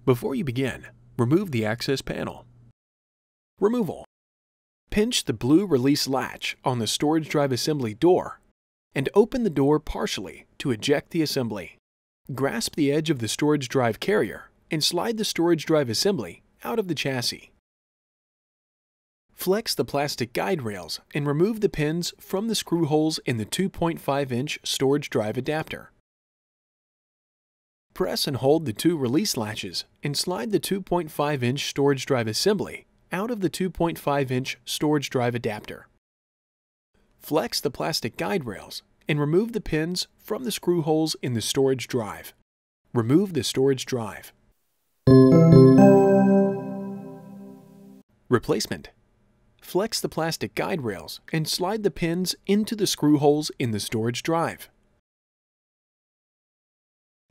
Before you begin, remove the access panel. Removal. Pinch the blue release latch on the storage drive assembly door and open the door partially to eject the assembly. Grasp the edge of the storage drive carrier and slide the storage drive assembly out of the chassis. Flex the plastic guide rails and remove the pins from the screw holes in the 2.5-inch storage drive adapter. Press and hold the two release latches and slide the 2.5-inch storage drive assembly out of the 2.5-inch storage drive adapter. Flex the plastic guide rails and remove the pins from the screw holes in the storage drive. Remove the storage drive. Replacement. Flex the plastic guide rails and slide the pins into the screw holes in the storage drive.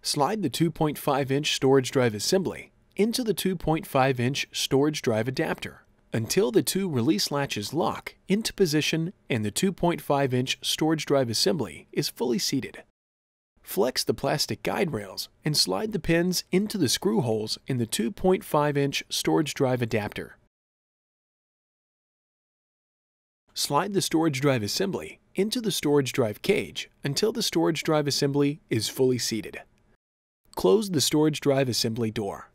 Slide the 2.5-inch storage drive assembly into the 2.5-inch storage drive adapter until the two release latches lock into position and the 2.5-inch storage drive assembly is fully seated. Flex the plastic guide rails and slide the pins into the screw holes in the 2.5-inch storage drive adapter. Slide the storage drive assembly into the storage drive cage until the storage drive assembly is fully seated. Close the storage drive assembly door.